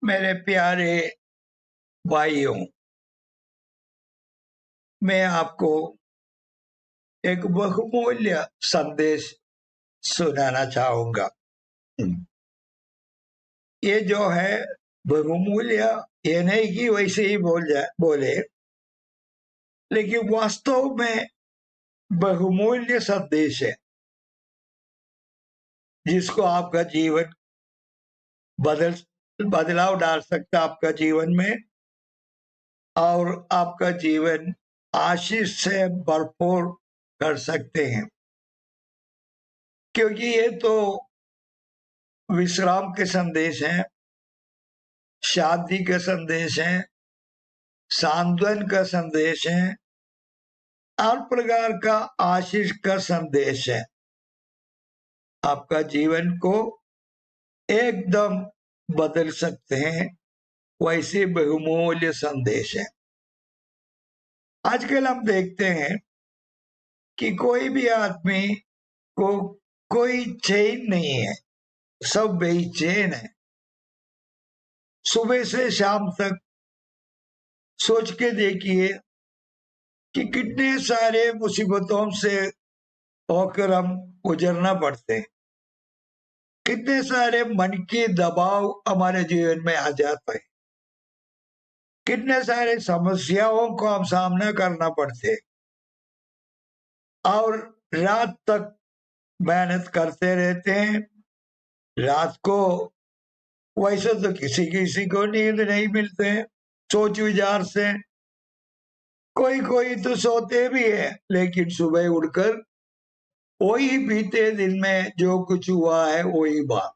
मेरे प्यारे भाइयों, मैं आपको एक बहुमूल्य संदेश सुनाना चाहूंगा। ये जो है बहुमूल्य, ये नहीं कि वैसे ही बोले, लेकिन वास्तव में बहुमूल्य संदेश है जिसको आपका जीवन बदल बदलाव डाल सकता है आपका जीवन में, और आपका जीवन आशीष से भरपूर कर सकते हैं। क्योंकि ये तो विश्राम के संदेश हैं, शांति के संदेश हैं, सांत्वन का संदेश है, हर प्रकार का आशीष का संदेश है। आपका जीवन को एकदम बदल सकते हैं, वैसे बहुमूल्य संदेश है। आजकल हम देखते हैं कि कोई भी आदमी को कोई चैन नहीं है, सब बेचैन है। सुबह से शाम तक सोच के देखिए कि कितने सारे मुसीबतों से होकर हम गुजरना पड़ते हैं, कितने सारे मन के दबाव हमारे जीवन में आ जाते हैं, कितने सारे समस्याओं को हम सामना करना पड़ते हैं, और रात तक मेहनत करते रहते हैं। रात को वैसे तो किसी किसी को नींद नहीं मिलते हैं, सोच विचार से कोई कोई तो सोते भी है, लेकिन सुबह उठकर वही बीते दिन में जो कुछ हुआ है वही बात,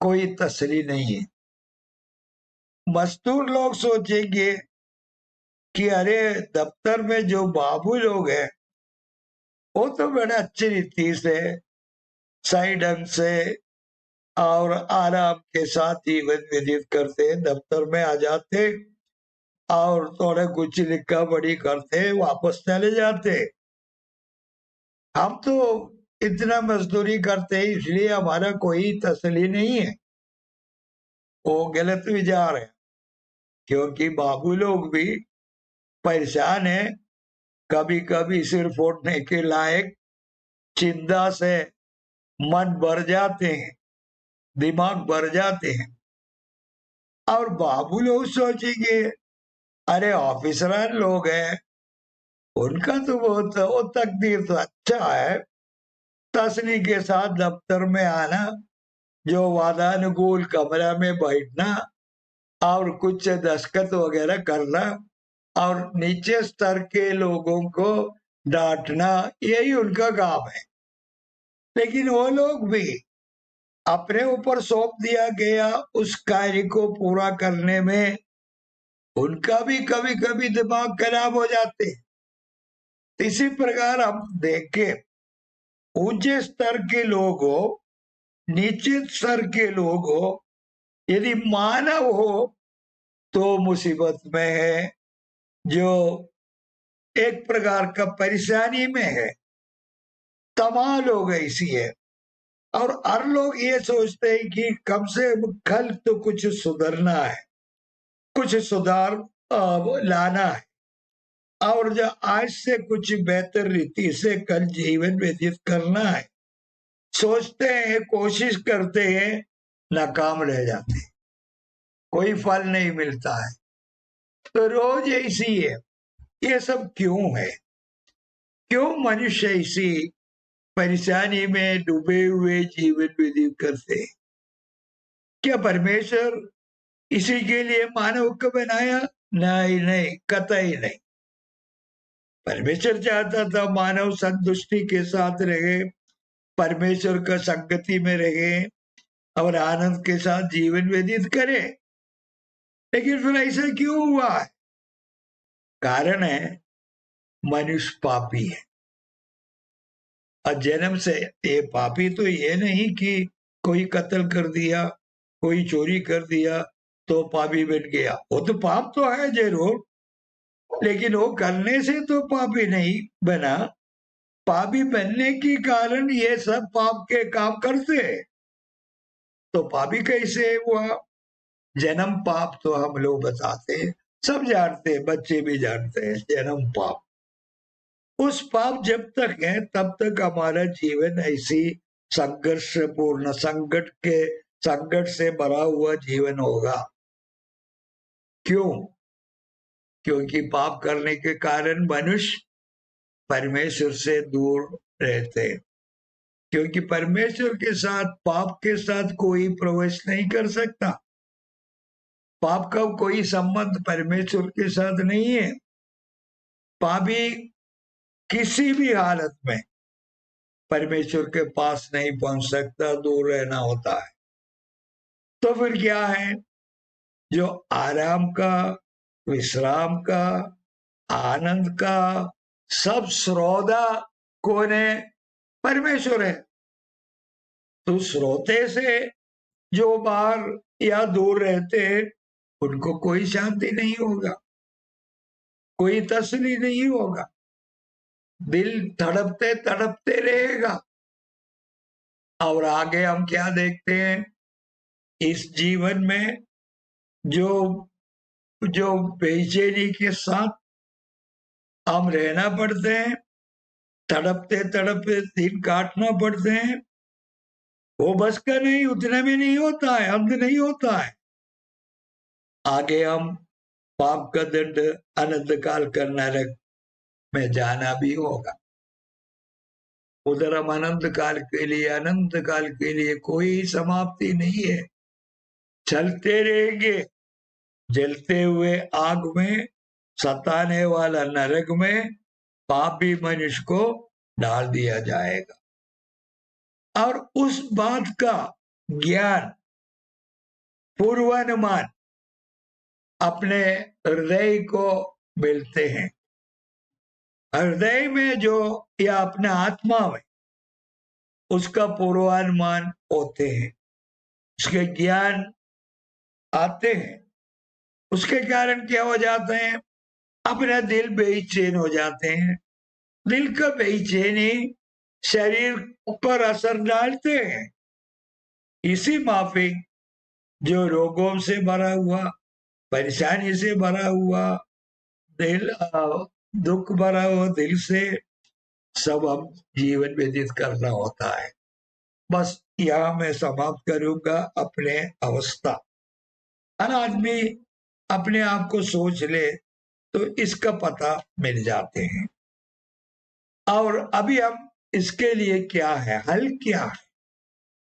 कोई तसल्ली नहीं है। मजदूर लोग सोचेंगे कि अरे दफ्तर में जो बाबू लोग हैं वो तो बड़े अच्छी रीति से, सही ढंग से और आराम के साथ जीवन व्यतीत करते, दफ्तर में आ जाते और थोड़े कुछ लिखा पढ़ी करते, वापस चले जाते। हम तो इतना मजदूरी करते इसलिए हमारा कोई तसल्ली नहीं है। वो गलत विचार है, क्योंकि बाबू लोग भी परेशान है, कभी कभी सिर फोड़ने के लायक चिंता से मन भर जाते हैं, दिमाग भर जाते हैं। और बाबू लोग सोचेंगे अरे ऑफिसर लोग हैं, उनका तो बहुत वो तकदीर तो अच्छा है, तसल्ली के साथ दफ्तर में आना, जो वादानुकूल कमरा में बैठना और कुछ दस्तखत वगैरह करना और नीचे स्तर के लोगों को डांटना, यही उनका काम है। लेकिन वो लोग भी अपने ऊपर सौंप दिया गया उस कार्य को पूरा करने में उनका भी कभी कभी दिमाग खराब हो जाते। इसी प्रकार हम देखें, ऊंचे स्तर के लोग हो, नीचे स्तर के लोग हो, यदि मानव हो तो मुसीबत में है, जो एक प्रकार का परेशानी में है। तमाम लोग ऐसी है, और हर लोग ये सोचते हैं कि कम से कल तो कुछ सुधरना है, कुछ सुधार लाना है, और जो आज से कुछ बेहतर रीति से कल जीवन व्यतीत करना है। सोचते हैं, कोशिश करते हैं, नाकाम रह जाते हैं, कोई फल नहीं मिलता है। तो रोज ऐसी है। ये सब क्यों है? क्यों मनुष्य ऐसी परेशानी में डूबे हुए जीवन व्यतीत करते हैं? क्या परमेश्वर इसी के लिए मानव को बनाया? नहीं नहीं, कतई नहीं। परमेश्वर चाहता था मानव संतुष्टि के साथ रहे, परमेश्वर का संगति में रहे और आनंद के साथ जीवन व्यतीत करे। लेकिन फिर ऐसा क्यों हुआ है? कारण है मनुष्य पापी है, और जन्म से ये पापी तो ये नहीं कि कोई कत्ल कर दिया, कोई चोरी कर दिया तो पापी बन गया। वो तो पाप तो है जरूर, लेकिन वो करने से तो पापी नहीं बना। पापी बनने के कारण ये सब पाप के काम करते हैं, तो पापी कैसे हुआ? जन्म पाप तो हम लोग बताते हैं, सब जानते हैं, बच्चे भी जानते हैं जन्म पाप। उस पाप जब तक है तब तक हमारा जीवन ऐसी संघर्षपूर्ण संकट से भरा हुआ जीवन होगा। क्यों? क्योंकि पाप करने के कारण मनुष्य परमेश्वर से दूर रहते हैं। क्योंकि परमेश्वर के साथ, पाप के साथ कोई प्रवेश नहीं कर सकता। पाप का कोई संबंध परमेश्वर के साथ नहीं है। पापी किसी भी हालत में परमेश्वर के पास नहीं पहुंच सकता, दूर रहना होता है। तो फिर क्या है? जो आराम का, विश्राम का, आनंद का सब स्रोता कौन है? परमेश्वर है। तो स्रोते से जो बाहर या दूर रहते हैं उनको कोई शांति नहीं होगा, कोई तसल्ली नहीं होगा, दिल तड़पते तड़पते रहेगा। और आगे हम क्या देखते हैं इस जीवन में? जो जो बेचैनी के साथ हम रहना पड़ते हैं, तड़पते तड़पते दिन काटना पड़ते हैं, वो बस का नहीं, उतने में नहीं होता है, अंत नहीं होता है। आगे हम पाप का दंड अनंत काल का नरक में जाना भी होगा। उधर हम अनंत काल के लिए कोई समाप्ति नहीं है, चलते रहेंगे। जलते हुए आग में, सताने वाला नरक में पापी मनुष्य को डाल दिया जाएगा। और उस बात का ज्ञान, पूर्वानुमान अपने हृदय को मिलते हैं। हृदय में जो, या अपने आत्मा में उसका पूर्वानुमान होते हैं, उसके ज्ञान आते हैं। उसके कारण क्या हो जाते हैं? अपना दिल बेचैन हो जाते हैं। दिल का बेचैनी शरीर पर असर डालते हैं। इसी माफिक जो रोगों से भरा हुआ, परेशानी से भरा हुआ दिल, दुख भरा हुआ दिल से सब हम जीवन व्यतीत करना होता है। बस यहाँ मैं समाप्त करूंगा अपने अवस्था। हर आदमी अपने आप को सोच ले तो इसका पता मिल जाते हैं। और अभी हम इसके लिए क्या है, हल क्या है,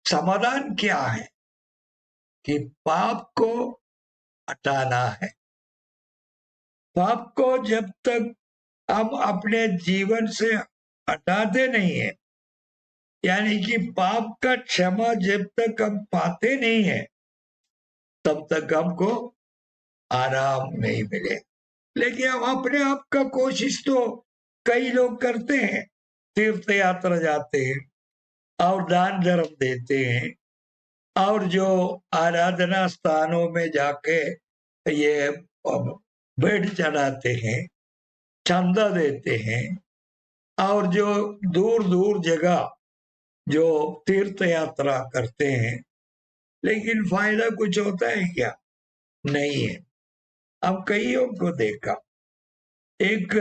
समाधान क्या है? कि पाप को हटाना है। पाप को जब तक हम अपने जीवन से हटाते नहीं है, यानी कि पाप का क्षमा जब तक हम पाते नहीं है, तब तक हमको आराम नहीं मिले। लेकिन हम अपने आप का कोशिश तो कई लोग करते हैं, तीर्थ यात्रा जाते हैं और दान धर्म देते हैं, और जो आराधना स्थानों में जाके ये भेंट चढ़ाते हैं, चंदा देते हैं, और जो दूर दूर जगह जो तीर्थ यात्रा करते हैं, लेकिन फायदा कुछ होता है क्या? नहीं है। अब कईयों को देखा, एक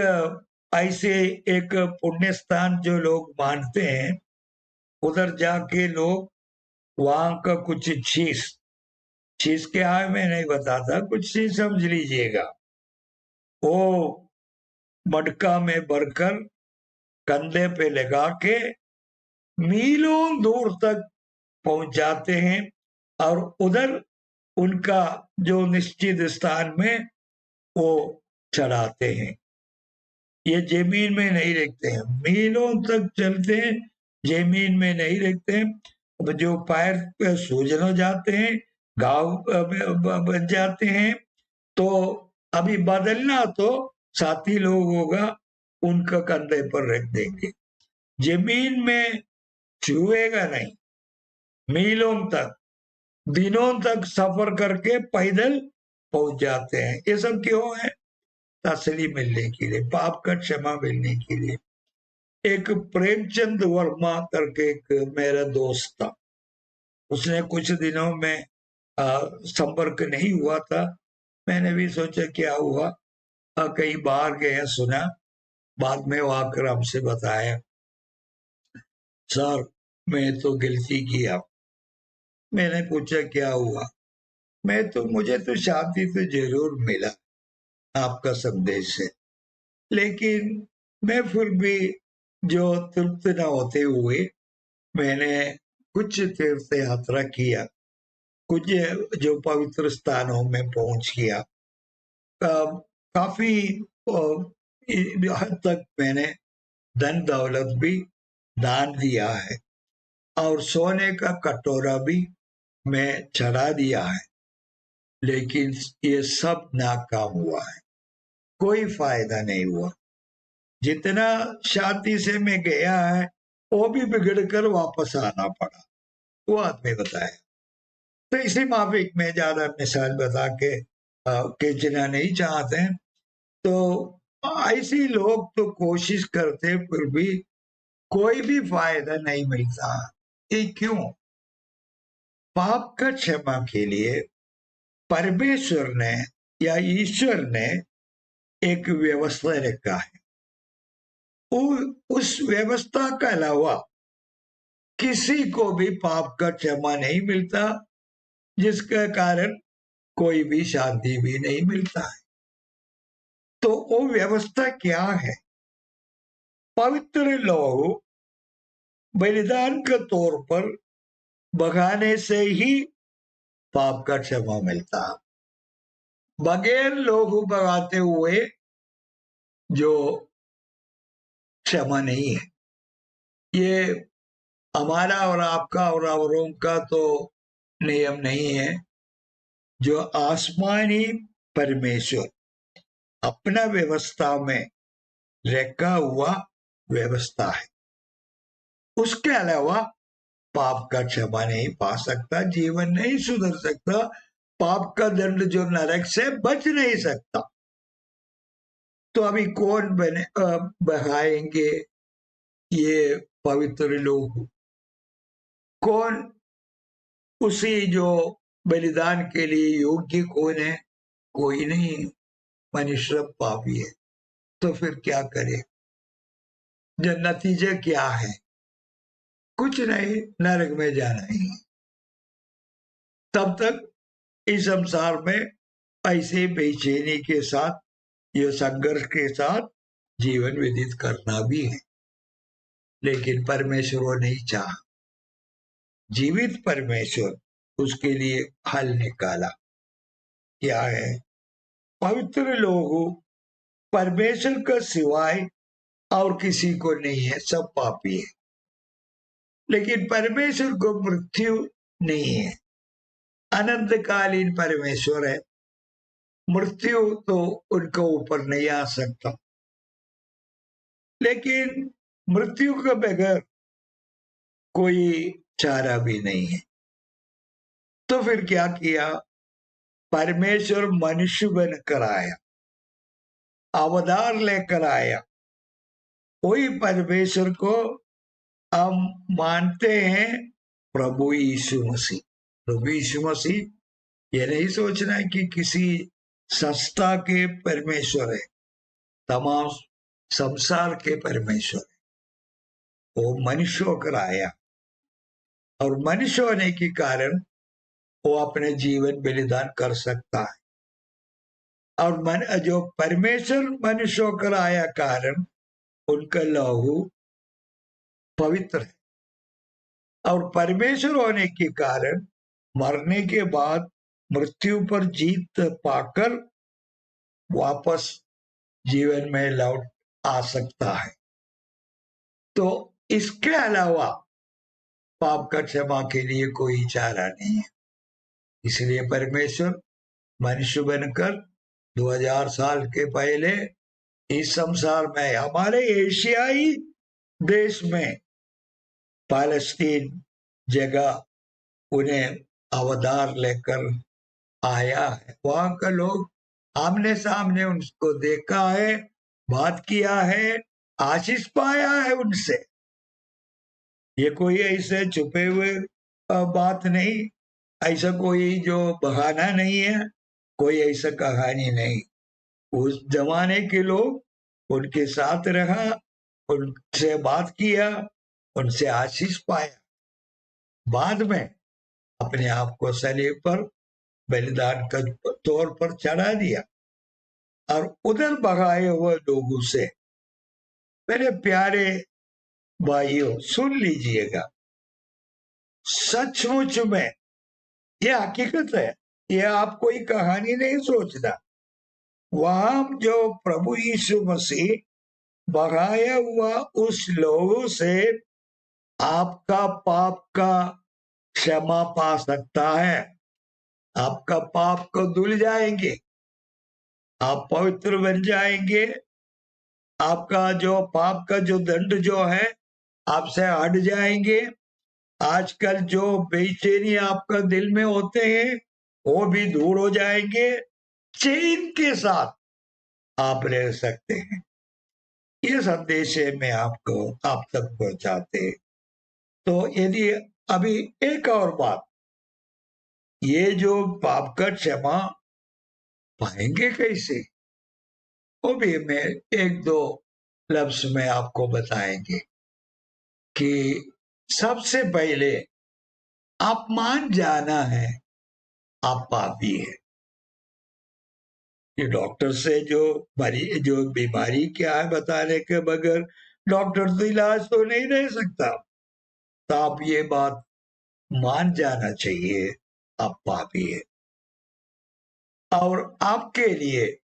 ऐसे एक पुण्य स्थान जो लोग मानते हैं, उधर जाके लोग वहां का कुछ चीज क्या है मैं नहीं बताता, कुछ चीज समझ लीजिएगा, वो मटका में भरकर कंधे पे लगा के मीलों दूर तक पहुंच जाते हैं, और उधर उनका जो निश्चित स्थान में वो चढ़ाते हैं। ये जमीन में नहीं रखते हैं, मीलों तक चलते हैं, जमीन में नहीं रखते हैं। जो पैर पे सूजन हो जाते हैं, घाव बन जाते हैं, तो अभी बदलना तो साथी लोग होगा, उनका कंधे पर रख देंगे, जमीन में छुएगा नहीं। मीलों तक, दिनों तक सफर करके पैदल पहुंच जाते हैं। ये सब क्यों है? तसली मिलने के लिए, पाप का क्षमा मिलने के लिए। एक प्रेमचंद वर्मा करके एक मेरा दोस्त था, उसने कुछ दिनों में संपर्क नहीं हुआ था। मैंने भी सोचा क्या हुआ, कहीं बाहर गया, सुना, बाद में वो आकर हमसे बताया, सर मैं तो गलती किया। मैंने पूछा क्या हुआ? मुझे तो शांति तो जरूर मिला आपका संदेश से, लेकिन मैं फिर भी जो तृप्त न होते हुए मैंने कुछ तीर्थ यात्रा किया, कुछ जो पवित्र स्थानों में पहुंच गया, काफी हद तक मैंने धन दौलत भी दान दिया है, और सोने का कटोरा भी मैं चढ़ा दिया है, लेकिन ये सब नाकाम हुआ है, कोई फायदा नहीं हुआ। जितना शांति से मैं गया है वो भी बिगड़ कर वापस आना पड़ा, वो आदमी बताया। तो इसी माफिक में ज्यादा मिसाल बता के खींचना नहीं चाहते हैं। तो ऐसे लोग तो कोशिश करते फिर भी कोई भी फायदा नहीं मिलता। ये क्यों? पाप का क्षमा के लिए परमेश्वर ने या ईश्वर ने एक व्यवस्था रखा है। उस व्यवस्था के अलावा किसी को भी पाप का क्षमा नहीं मिलता, जिसके कारण कोई भी शांति भी नहीं मिलता है। तो वो व्यवस्था क्या है? पवित्र लहू बलिदान के तौर पर बगाने से ही पाप का क्षमा मिलता। बगैर लहू बगाते हुए जो क्षमा नहीं है। ये हमारा और आपका और औरों का तो नियम नहीं है। जो आसमानी परमेश्वर अपना व्यवस्था में रखा हुआ व्यवस्था है, उसके अलावा पाप का क्षमा नहीं पा सकता, जीवन नहीं सुधर सकता, पाप का दंड जो नरक से बच नहीं सकता। तो अभी कौन बहाएंगे ये पवित्र लोग? कौन उसी जो बलिदान के लिए योग्य कौन है? कोई नहीं, मनुष्य पापी है। तो फिर क्या करे? जो नतीजा क्या है? कुछ नहीं, नरक में जाना ही। तब तक इस संसार में ऐसे बेचैनी के साथ, ये संघर्ष के साथ जीवन व्यतीत करना भी है। लेकिन परमेश्वर वो नहीं चाहा। जीवित परमेश्वर उसके लिए हल निकाला। क्या है? पवित्र लोग परमेश्वर का सिवाय और किसी को नहीं है, सब पापी है। लेकिन परमेश्वर को मृत्यु नहीं है, अनंतकालीन परमेश्वर है, मृत्यु तो उनके ऊपर नहीं आ सकता। लेकिन मृत्यु के बगैर कोई चारा भी नहीं है। तो फिर क्या किया? परमेश्वर मनुष्य बनकर आया, अवतार लेकर आया। वही परमेश्वर को हम मानते हैं प्रभु यीशु मसीह। प्रभु यीशु मसीह ये नहीं सोचना है कि किसी संस्था के परमेश्वर है, तमाम संसार के परमेश्वर है। वो मनुष्य होकर आया, और मनुष्य होने के कारण वो अपने जीवन बलिदान कर सकता है। और जो परमेश्वर मनुष्य होकर आया कारण उनका लहू पवित्र है, और परमेश्वर होने के कारण मरने के बाद मृत्यु पर जीत पाकर वापस जीवन में लौट आ सकता है। तो इसके अलावा पाप का क्षमा के लिए कोई चारा नहीं है। इसलिए परमेश्वर मनुष्य बनकर 2000 साल के पहले इस संसार में, हमारे एशियाई देश में, पैलेस्टीन जगह उन्हें अवतार लेकर आया है। वहां का लोग आमने सामने उनको देखा है, बात किया है, आशीष पाया है उनसे। ये कोई ऐसे छुपे हुए बात नहीं ऐसा कोई जो बहाना नहीं है, कोई ऐसा कहानी नहीं। उस जमाने के लोग उनके साथ रहा, उनसे बात किया, उनसे आशीष पाया, बाद में अपने आप को सलीब पर बलिदान के तौर पर चढ़ा दिया। और उधर भगाए हुए लोगों से, मेरे प्यारे भाइयों सुन लीजिएगा, सचमुच में ये हकीकत है, ये आप कोई कहानी नहीं सोचना। वहां जो प्रभु यीशु मसीह बगाया हुआ उस लोगों से आपका पाप का क्षमा पा सकता है, आपका पाप को धुल जाएंगे, आप पवित्र बन जाएंगे, आपका जो पाप का जो दंड जो है आपसे हट जाएंगे। आजकल जो बेचैनी आपका दिल में होते हैं वो भी दूर हो जाएंगे, चैन के साथ आप रह सकते हैं। ये संदेश है मैं आपको आप तक पहुंचाते। तो यदि अभी एक और बात, ये जो पाप का क्षमा पाएंगे कैसे, वो भी मैं एक दो लफ्ज में आपको बताएंगे कि सबसे पहले आप मान जाना है आप पापी है। ये डॉक्टर से जो बीमारी क्या है बताने के बगैर डॉक्टर तो इलाज तो नहीं दे सकता। तो आप ये बात मान जाना चाहिए आप पापी है, और आपके लिए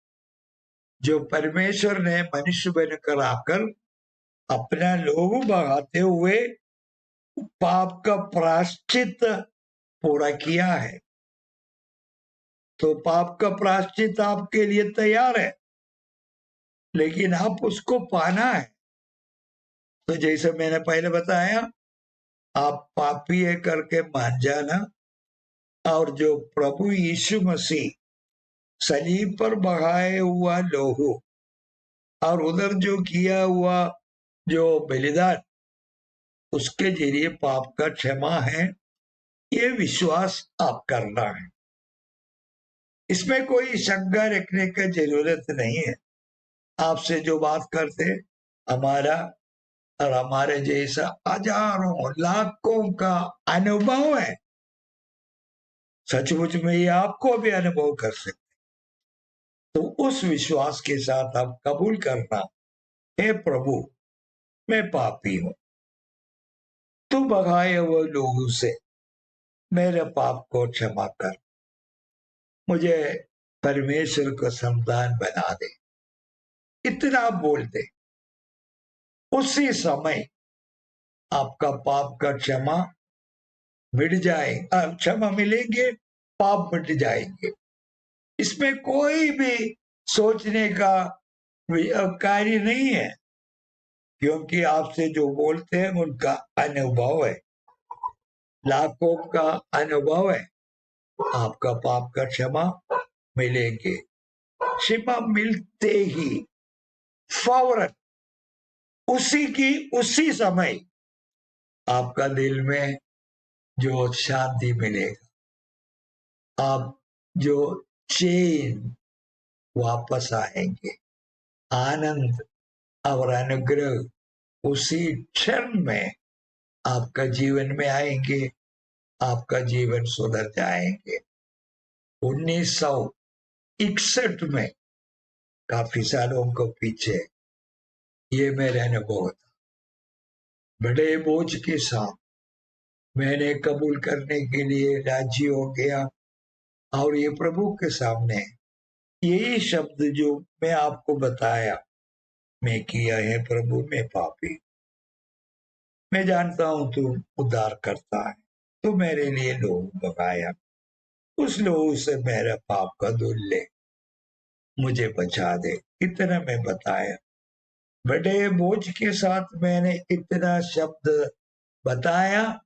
जो परमेश्वर ने मनुष्य बनकर आकर अपना लोग बढ़ाते हुए पाप का प्रायश्चित पूरा किया है, तो पाप का प्रायश्चित आपके लिए तैयार है, लेकिन आप उसको पाना है। तो जैसे मैंने पहले बताया, आप पापी है करके मान जाना, और जो प्रभु यीशु मसीह सलीब पर बहाए हुआ लोहू और उधर जो किया हुआ जो बलिदान, उसके जरिए पाप का क्षमा है, ये विश्वास आप करना है। इसमें कोई शंका रखने की जरूरत नहीं है। आपसे जो बात करते हमारा और हमारे जैसा हजारों लाखों का अनुभव है, सचमुच में ये आपको भी अनुभव कर सकते। तो उस विश्वास के साथ आप कबूल करना, हे प्रभु मैं पापी हूं, तू बगाए हुए लोगों से मेरे पाप को क्षमा कर, मुझे परमेश्वर को संतान बना दे। इतना बोल दे, उसी समय आपका पाप का क्षमा मिट जाए, क्षमा मिलेंगे, पाप मिट जाएंगे। इसमें कोई भी सोचने का कार्य नहीं है, क्योंकि आपसे जो बोलते हैं उनका अनुभव है, लाखों का अनुभव है। आपका पाप का क्षमा मिलेंगे, क्षमा मिलते ही फौरन उसी समय आपका दिल में जो शांति मिलेगा, आप जो चैन वापस आएंगे, आनंद और अनुग्रह उसी क्षण में आपका जीवन में आएंगे, आपका जीवन सुधर जाएंगे। 1961 में, काफी सालों को पीछे, ये मेरा अनुभव था। बड़े बोझ के साथ मैंने कबूल करने के लिए राजी हो गया, और ये प्रभु के सामने यही शब्द जो मैं आपको बताया मैं किया है, प्रभु मैं पापी, मैं जानता हूं तू उद्धार करता है, तो मेरे लिए लोग बगाया, उस लोगों से मेरा पाप का धुल ले, मुझे बचा दे। इतना मैं बताया, बड़े बोझ के साथ मैंने इतना शब्द बताया,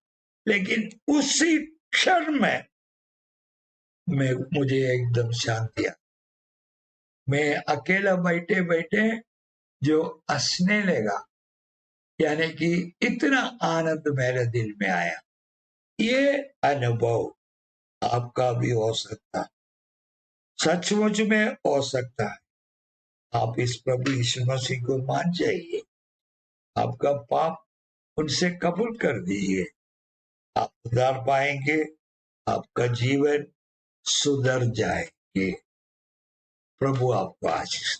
लेकिन उसी क्षण में मुझे एकदम शांति आ, मैं अकेला बैठे बैठे जो हंसने लगा, यानी कि इतना आनंद मेरे दिल में आया। ये अनुभव आपका भी हो सकता है, सचमुच में हो सकता है। आप इस प्रभु यीशु मसीह को मान जाइए, आपका पाप उनसे कबूल कर दीजिए, आप उद्धार पाएंगे, आपका जीवन सुधर जाएंगे। प्रभु आपको आशीष